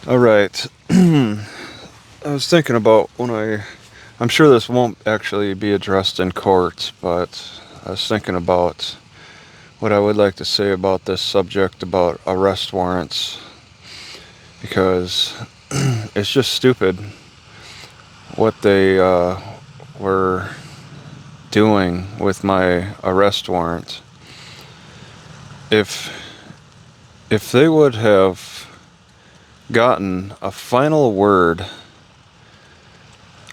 All right. I was thinking about I'm sure this won't actually be addressed in court, but I was thinking about what I would like to say about this subject about arrest warrants because it's just stupid what they were doing with my arrest warrant. If they would have gotten a final word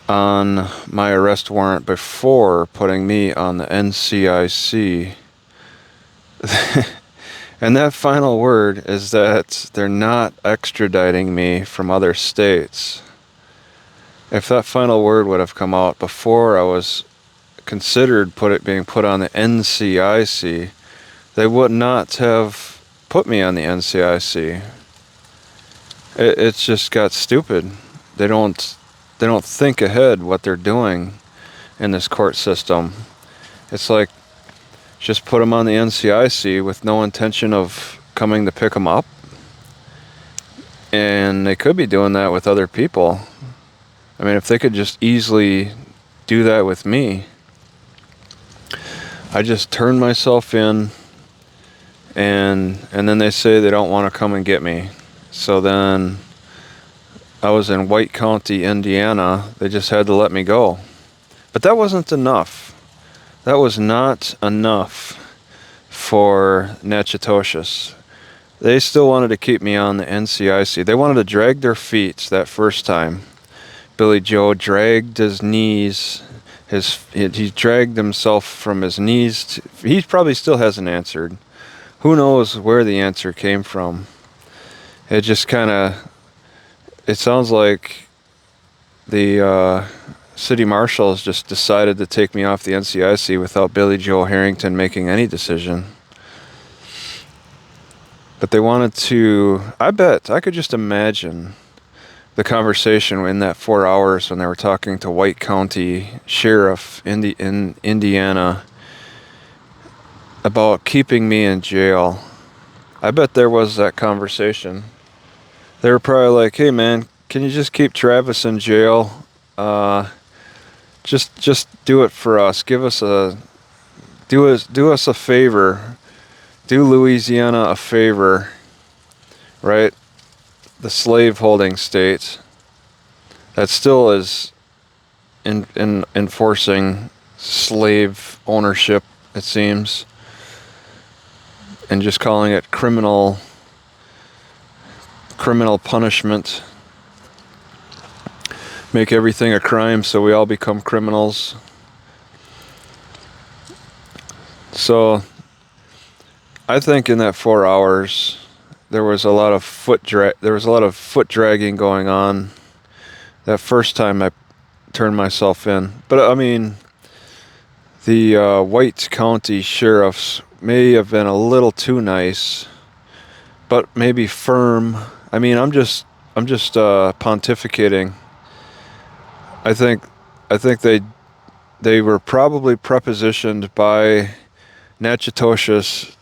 on my arrest warrant before putting me on the NCIC, and that final word is that they're not extraditing me from other states. If that final word would have come out before I was considered being put on the NCIC, they would not have put me on the NCIC. It's just got stupid. They don't think ahead what they're doing in this court system. It's like just put them on the NCIC with no intention of coming to pick them up. And they could be doing that with other people. I mean, if they could just easily do that with me, I just turn myself in, and then they say they don't want to come and get me. So then I was in White County, Indiana. They just had to let me go. But that wasn't enough. That was not enough for Natchitoches. They still wanted to keep me on the NCIC. They wanted to drag their feet that first time. Billy Joe dragged his knees. He dragged himself from his knees. He probably still hasn't answered. Who knows where the answer came from? It just it sounds like the city marshals just decided to take me off the NCIC without Billy Joe Harrington making any decision. But they wanted to, I bet, I could just imagine the conversation in that 4 hours when they were talking to White County Sheriff in Indiana about keeping me in jail. I bet there was that conversation. They were probably like, "Hey man, can you just keep Travis in jail? Just do it for us. Do us a favor. Do Louisiana a favor, right? The slave-holding state that still is in enforcing slave ownership, it seems, and just calling it criminal punishment. Make everything a crime so we all become criminals." So I think in that 4 hours there was a lot of foot dragging going on that first time I turned myself in. But I mean, the White County sheriffs may have been a little too nice, but maybe firm. I mean, I'm just pontificating. I think they were probably prepositioned by Natchitoches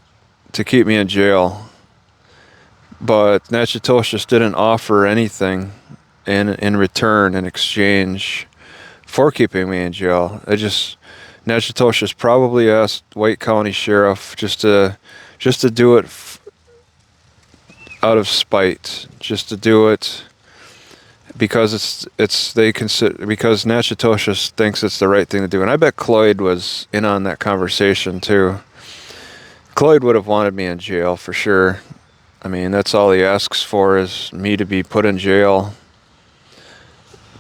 to keep me in jail, but Natchitoches didn't offer anything in return, in exchange for keeping me in jail. Natchitoches probably asked White County Sheriff just to do it out of spite, just to do it because because Natchitoches thinks it's the right thing to do. And I bet Cloyd was in on that conversation too. Cloyd would have wanted me in jail for sure. I mean, that's all he asks for, is me to be put in jail.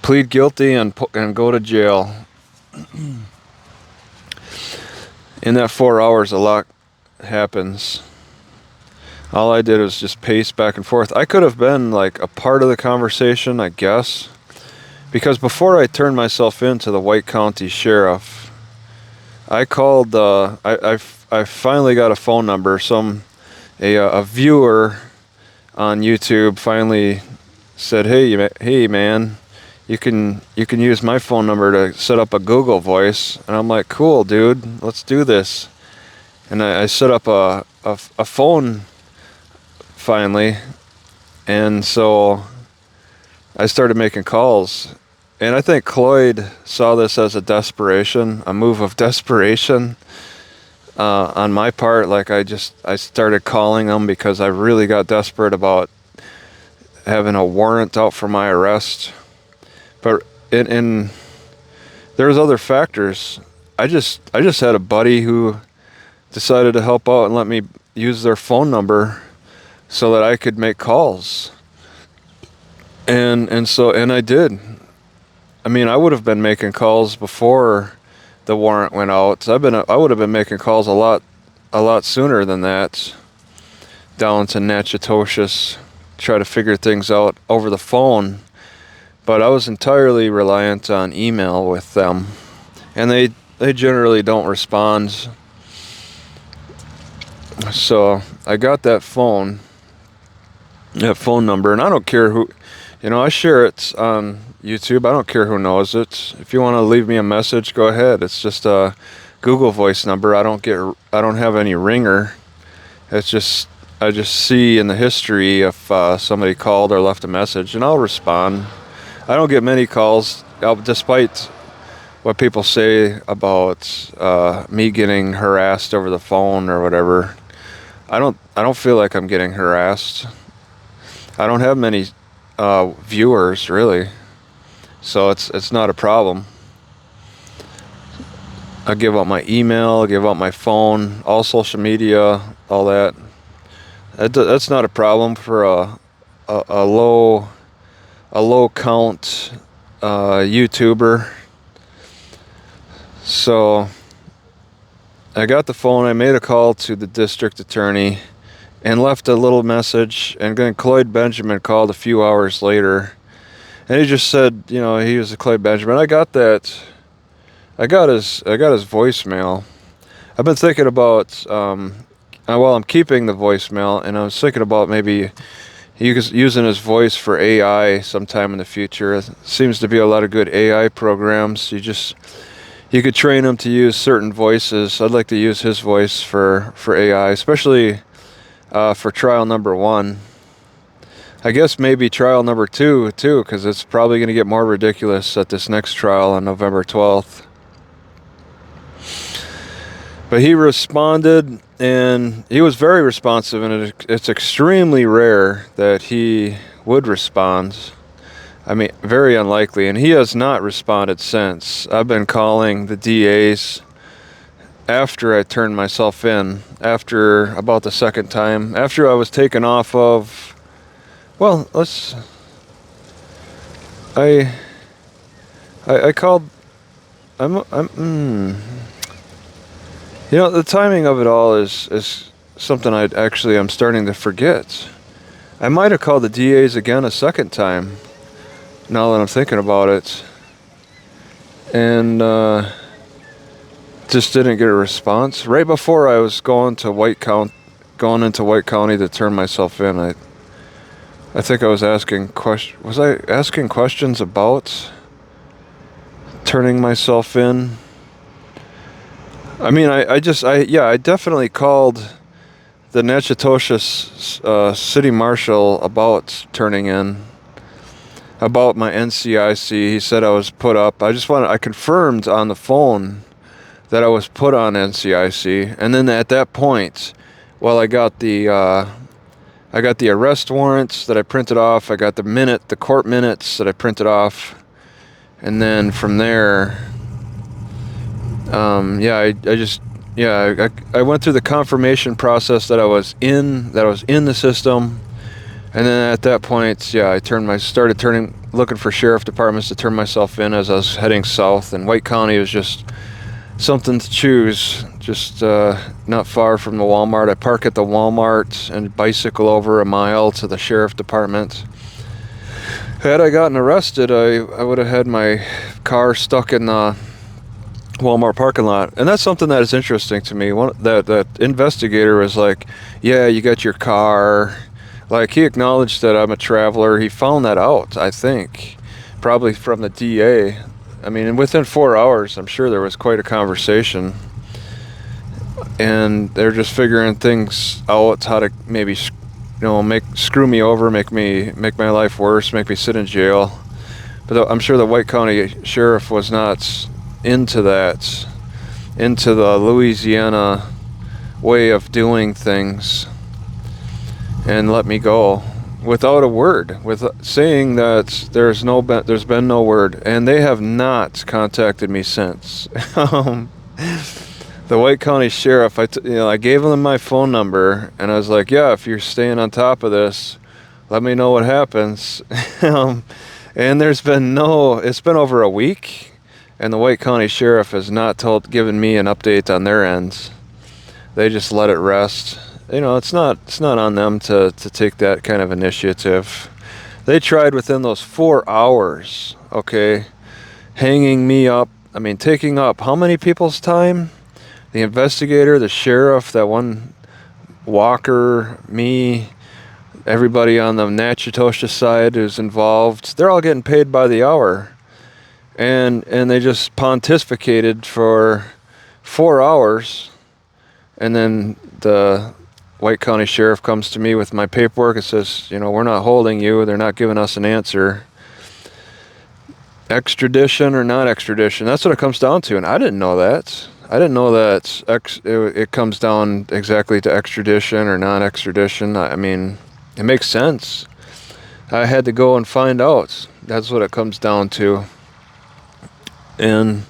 Plead guilty and go to jail. In that 4 hours, a lot happens. All I did was just pace back and forth. I could have been like a part of the conversation, I guess, because before I turned myself in to the White County Sheriff, I called. I finally got a phone number. A viewer on YouTube finally said, "Hey man, you can use my phone number to set up a Google Voice." And I'm like, "Cool, dude, let's do this." And I set up a phone finally, and so I started making calls. And I think Cloyd saw this as a move of desperation on my part. Like I started calling them because I really got desperate about having a warrant out for my arrest. But there's other factors. I just had a buddy who decided to help out and let me use their phone number so that I could make calls. And I did. I mean, I would have been making calls before the warrant went out. I would have been making calls a lot sooner than that, down to Natchitoches, try to figure things out over the phone. But I was entirely reliant on email with them, and they generally don't respond. So I got that phone number, and I don't care who, I share it on YouTube. I don't care who knows it. If you want to leave me a message, go ahead. It's just a Google Voice number. I don't have any ringer. It's just, I just see in the history if somebody called or left a message, and I'll respond. I don't get many calls, despite what people say about me getting harassed over the phone or whatever. I don't feel like I'm getting harassed. I don't have many viewers really, so it's not a problem. I give out my email, I give out my phone, all social media, all that. That's not a problem for a low count YouTuber. So I got the phone, I made a call to the district attorney and left a little message, and then Cloyd Benjamin called a few hours later, and he just said, he was a Cloyd Benjamin. I got his voicemail. I've been thinking about, I'm keeping the voicemail, and I was thinking about maybe using his voice for AI sometime in the future. There seems to be a lot of good AI programs. You could train him to use certain voices. I'd like to use his voice for AI, especially for trial number 1. I guess maybe trial number 2 too, because it's probably going to get more ridiculous at this next trial on November 12th. But he responded, and he was very responsive, and it's extremely rare that he would respond. I mean, very unlikely, and he has not responded since. I've been calling the DAs after I turned myself in, after about the second time, after I was taken off of, I called, the timing of it all is something I'm starting to forget. I might have called the DAs again a second time, now that I'm thinking about it, and just didn't get a response. Right before I was going into White County to turn myself in, I think I was asking questions about turning myself in? I mean, I definitely called the Natchitoches city marshal about turning in, about my NCIC. He said I was put up. I confirmed on the phone that I was put on NCIC, and then at that point, I got the arrest warrants that I printed off. I got the court minutes that I printed off, and then from there, I went through the confirmation process that I was in the system, and then at that point, I started looking for sheriff departments to turn myself in as I was heading south, and White County was just something to choose, just not far from the Walmart. I park at the Walmart and bicycle over a mile to the sheriff department. Had I gotten arrested, I would have had my car stuck in the Walmart parking lot, and that's something that is interesting to me. That investigator was like, "Yeah, you got your car." Like, he acknowledged that I'm a traveler. He found that out, I think, probably from the DA. I mean, and within 4 hours, I'm sure there was quite a conversation, and they're just figuring things out, how to maybe, screw me over, make my life worse, make me sit in jail. But I'm sure the White County Sheriff was not into that, into the Louisiana way of doing things, and let me go without a word, with saying that there's been no word, and they have not contacted me since. The White County Sheriff, I gave them my phone number, and I was like, yeah, if you're staying on top of this, let me know what happens. And it's been over a week, and the White County Sheriff has not given me an update on their ends. They just let it rest. It's not on them to take that kind of initiative. They tried within those 4 hours, okay, hanging me up. I mean, taking up how many people's time? The investigator, the sheriff, that one Walker, me, everybody on the Natchitoches side who's involved. They're all getting paid by the hour. And they just pontificated for 4 hours. And then the White County Sheriff comes to me with my paperwork and says, we're not holding you. They're not giving us an answer. Extradition or not extradition. That's what it comes down to. And I didn't know that. I didn't know that it comes down exactly to extradition or non-extradition. I mean, it makes sense. I had to go and find out. That's what it comes down to. And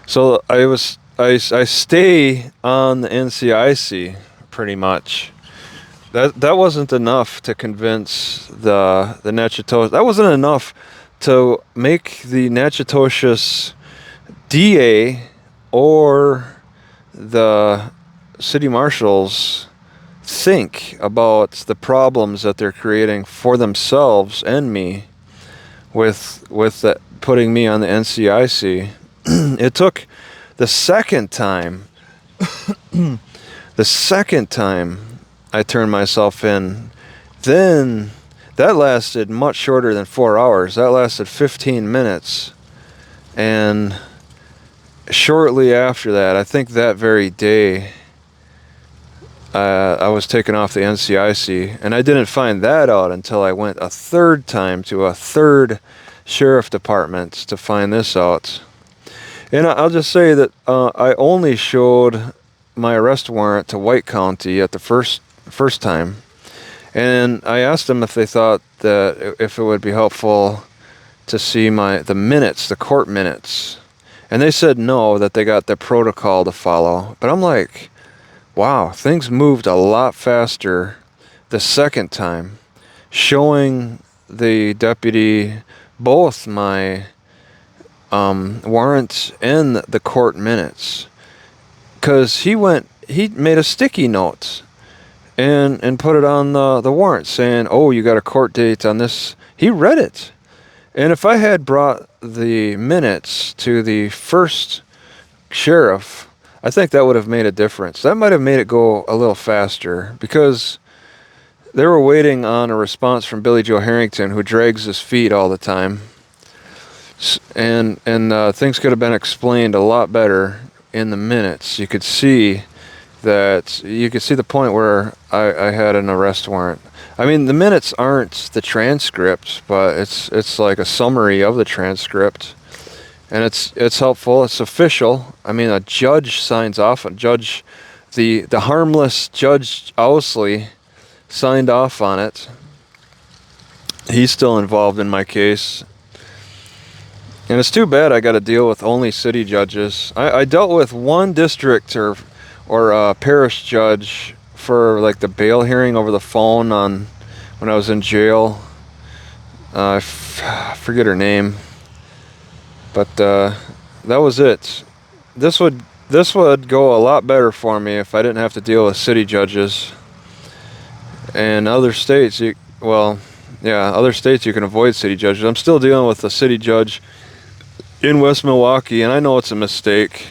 so I stay on the NCIC pretty much. That wasn't enough to convince the Natchitoches. That wasn't enough to make the Natchitoches DA or the city marshals think about the problems that they're creating for themselves and me with putting me on the NCIC. It took the second time I turned myself in, then that lasted much shorter than 4 hours. That lasted 15 minutes. And shortly after that, I think that very day, I was taken off the NCIC, and I didn't find that out until I went a third time to a third sheriff department to find this out. And I'll just say that I only showed my arrest warrant to White County at the first time, and I asked them if they thought that if it would be helpful to see the court minutes. And they said no, that they got the protocol to follow. But I'm like, wow, things moved a lot faster the second time, showing the deputy both my warrants and the court minutes. Because he made a sticky note and put it on the warrant saying, oh, you got a court date on this. He read it. And if I had brought the minutes to the first sheriff, I think that would have made a difference. That might have made it go a little faster, because they were waiting on a response from Billy Joe Harrington, who drags his feet all the time. And things could have been explained a lot better in the minutes. You could see the point where I had an arrest warrant. I mean, the minutes aren't the transcript, but it's like a summary of the transcript, and it's helpful. It's official. I mean, a judge signs off. The harmless Judge Owsley signed off on it. He's still involved in my case, and it's too bad I got to deal with only city judges. I dealt with one district or parish judge for like the bail hearing over the phone when I was in jail. I forget her name, but that was it. This would go a lot better for me if I didn't have to deal with city judges. And other states, other states you can avoid city judges. I'm still dealing with a city judge in West Milwaukee, and I know it's a mistake.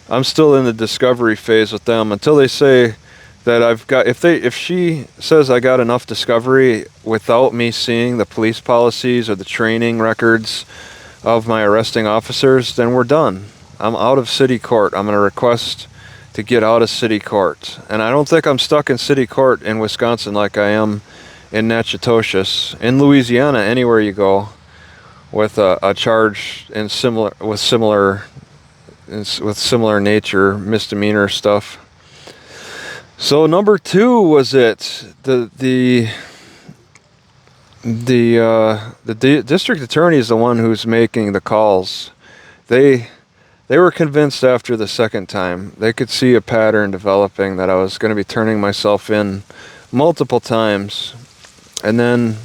I'm still in the discovery phase with them until they say that I've got, if she says I got enough discovery without me seeing the police policies or the training records of my arresting officers, then we're done. I'm out of city court. I'm going to request to get out of city court. And I don't think I'm stuck in city court in Wisconsin like I am in Natchitoches. In Louisiana, anywhere you go with a charge in similar nature, misdemeanor stuff. So number 2 was the district attorney is the one who's making the calls. They were convinced after the second time. They could see a pattern developing that I was going to be turning myself in multiple times. And then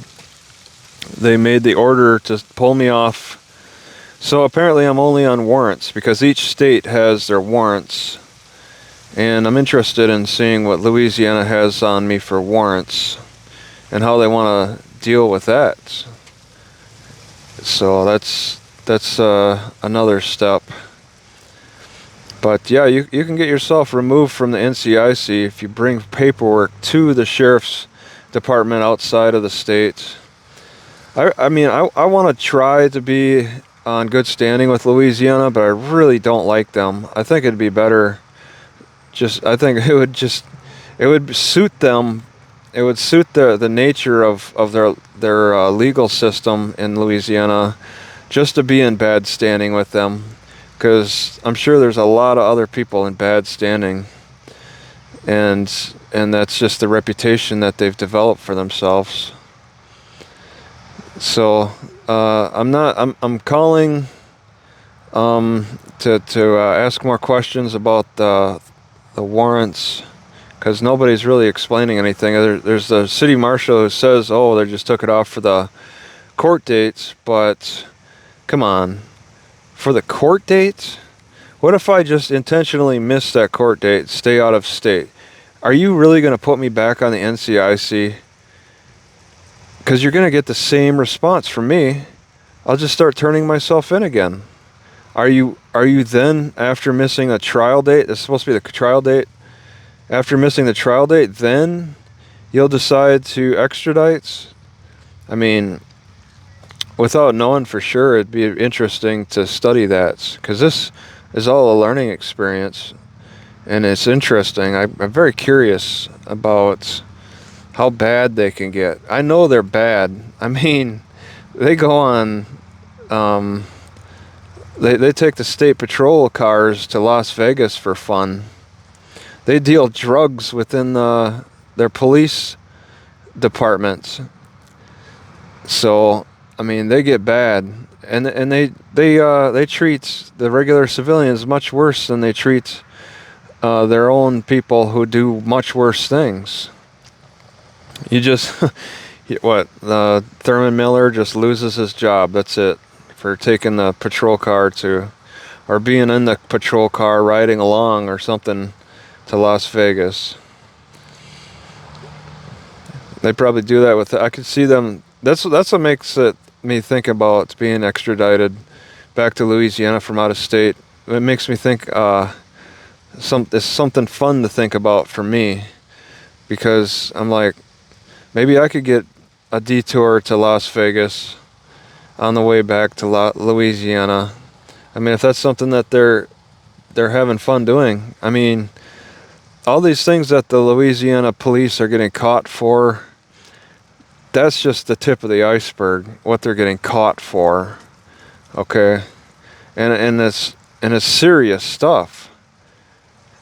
they made the order to pull me off. So apparently I'm only on warrants because each state has their warrants. And I'm interested in seeing what Louisiana has on me for warrants and how they want to deal with that. So that's another step. But yeah, you can get yourself removed from the NCIC if you bring paperwork to the sheriff's department outside of the state. I mean, I want to try to be on good standing with Louisiana, but I really don't like them. I think it'd be better. I think it would suit them. It would suit the nature of their legal system in Louisiana just to be in bad standing with them, because I'm sure there's a lot of other people in bad standing, and that's just the reputation that they've developed for themselves. So I'm calling to ask more questions about the warrants, because nobody's really explaining anything. There's the city marshal who says, oh, they just took it off for the court dates, but come on, for the court dates? What if I just intentionally miss that court date, stay out of state? Are you really going to put me back on the NCIC? Because you're going to get the same response from me. I'll just start turning myself in again. Are you then, after missing a trial date, it's supposed to be the trial date, after missing the trial date, then you'll decide to extradite? I mean, without knowing for sure, it'd be interesting to study that, because this is all a learning experience, and it's interesting. I'm very curious about how bad they can get. I know they're bad. I mean, they go on, they take the state patrol cars to Las Vegas for fun. They deal drugs within their police departments. So, I mean, they get bad, and they treat the regular civilians much worse than they treat their own people who do much worse things. You just, Thurman Miller just loses his job. That's it, for taking the patrol car or being in the patrol car riding along or something to Las Vegas. They probably do that I could see them. That's what makes me think about being extradited back to Louisiana from out of state. It makes me think it's something fun to think about for me, because I'm like, maybe I could get a detour to Las Vegas on the way back to Louisiana. I mean, if that's something that they're having fun doing. I mean, all these things that the Louisiana police are getting caught for, that's just the tip of the iceberg, what they're getting caught for. Okay? And it's serious stuff.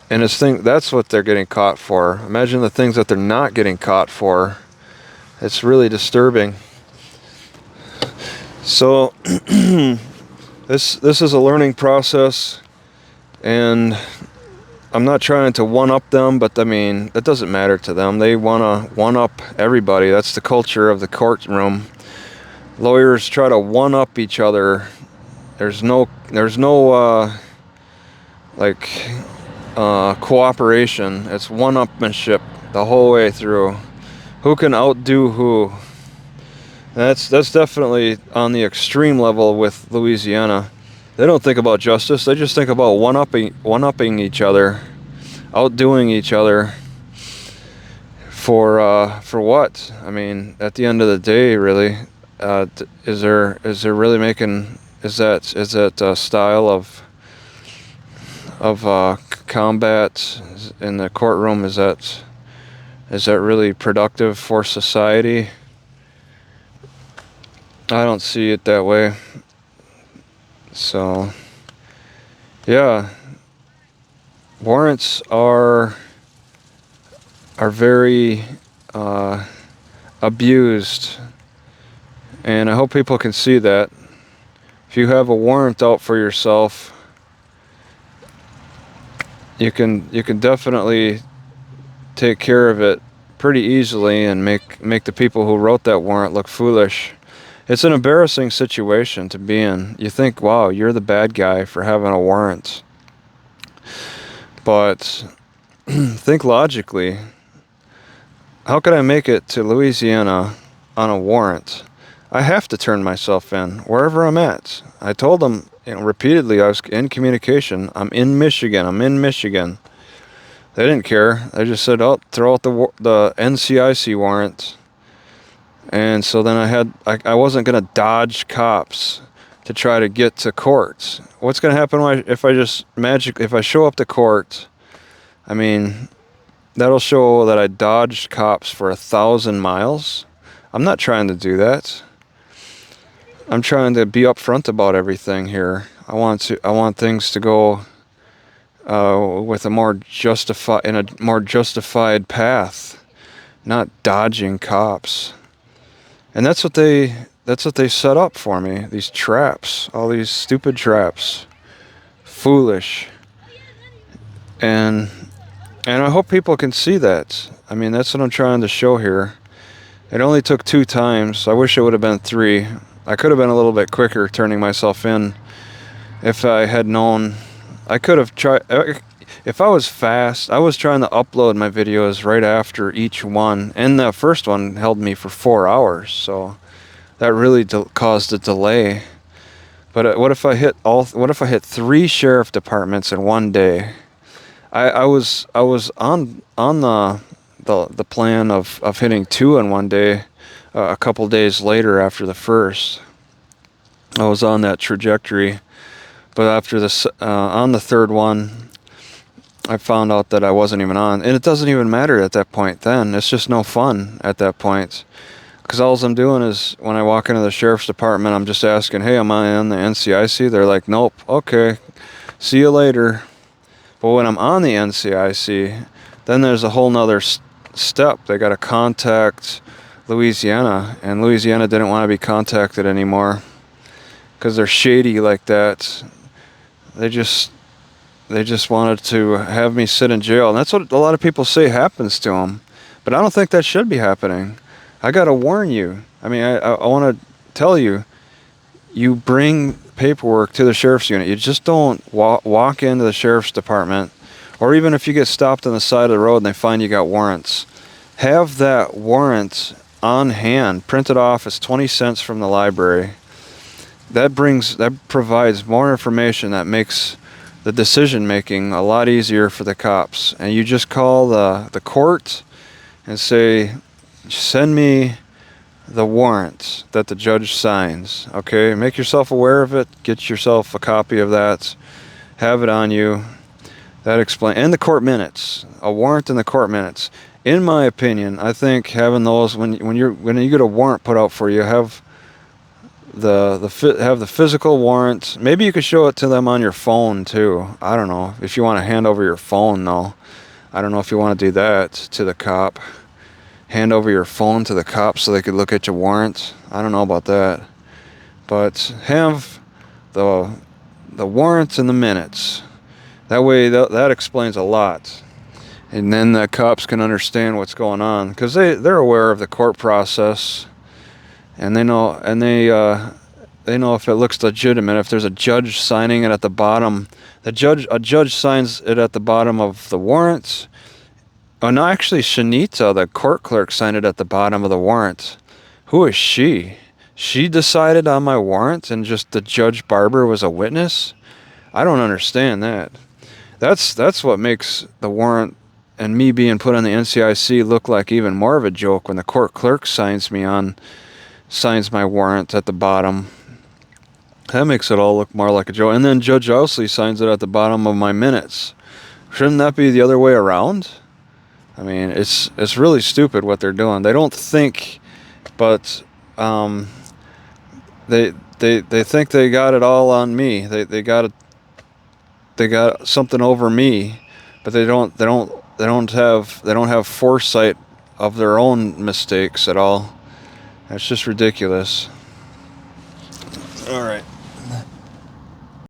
And that's what they're getting caught for. Imagine the things that they're not getting caught for. It's really disturbing. So this is a learning process, and I'm not trying to one-up them, but I mean, that doesn't matter to them. They want to one-up everybody. That's the culture of the courtroom. Lawyers try to one-up each other. There's no cooperation. It's one-upmanship the whole way through. Who can outdo who? That's definitely on the extreme level with Louisiana. They don't think about justice. They just think about one-upping each other, outdoing each other. For what? I mean, at the end of the day, really, is there really making? Is that a style combat in the courtroom, is that really productive for society? I don't see it that way. So yeah, warrants are very abused, and I hope people can see that. If you have a warrant out for yourself, you can definitely take care of it pretty easily and make the people who wrote that warrant look foolish. It's an embarrassing situation to be in. You think, wow, you're the bad guy for having a warrant. But think logically. How could I make it to Louisiana on a warrant? I have to turn myself in wherever I'm at. I told them, repeatedly, I was in communication. I'm in Michigan. They didn't care. They just said, "Oh, throw out the NCIC warrant." And so then I wasn't gonna dodge cops to try to get to court. What's gonna happen if I show up to court? I mean, that'll show that I dodged cops for 1,000 miles. I'm not trying to do that. I'm trying to be upfront about everything here. I want things to go with a more justified path, not dodging cops. And that's what they set up for me. These traps, all these stupid traps, foolish. And I hope people can see that. I mean, that's what I'm trying to show here. It only took 2 times. I wish it would have been 3. I could have been a little bit quicker turning myself in if I had known. I could have tried. If I was fast, I was trying to upload my videos right after each one. And the first one held me for 4 hours. So that really caused a delay. But what if I hit 3 sheriff departments in one day? I was on the plan of hitting 2 in one day. A couple days later after the first, I was on that trajectory. But after on the third one, I found out that I wasn't even on. And it doesn't even matter at that point then. It's just no fun at that point. Because all I'm doing is, when I walk into the sheriff's department, I'm just asking, hey, am I on the NCIC? They're like, nope. Okay, see you later. But when I'm on the NCIC, then there's a whole nother step. They got to contact Louisiana, and Louisiana didn't want to be contacted anymore because they're shady like that. They just wanted to have me sit in jail, and that's what a lot of people say happens to them. But I don't think that should be happening. I gotta warn you. I mean, I want to tell you, you bring paperwork to the sheriff's unit. You just don't walk into the sheriff's department, or even if you get stopped on the side of the road and they find you got warrants, have that warrant on hand, printed off as 20 cents from the library. That provides more information that makes the decision making a lot easier for the cops. And you just call the court and say, send me the warrant that the judge signs. Okay, make yourself aware of it, get yourself a copy of that, have it on you. That explains, and the court minutes, a warrant in the court minutes. In my opinion, I think having those, when you get a warrant put out for you, have the physical warrant. Maybe you could show it to them on your phone too. I don't know if you want to hand over your phone though. I don't know if you want to do that to the cop. Hand over your phone to the cop so they could look at your warrant. I don't know about that, but have the warrants and the minutes. That way, that explains a lot. And then the cops can understand what's going on, because they're aware of the court process, and they know if it looks legitimate. If there's a judge signing it at the bottom, a judge signs it at the bottom of the warrant. Oh no, actually, Shanita, the court clerk, signed it at the bottom of the warrant. Who is she? She decided on my warrant, and just the Judge Barber was a witness. I don't understand that. That's what makes the warrant and me being put on the NCIC look like even more of a joke, when the court clerk signs my warrant at the bottom. That makes it all look more like a joke. And then Judge Ousley signs it at the bottom of my minutes. Shouldn't that be the other way around? I mean, it's really stupid what they're doing. They don't think, but they think they got it all on me. They got something over me, but they don't have foresight of their own mistakes at all. It's just ridiculous. All right.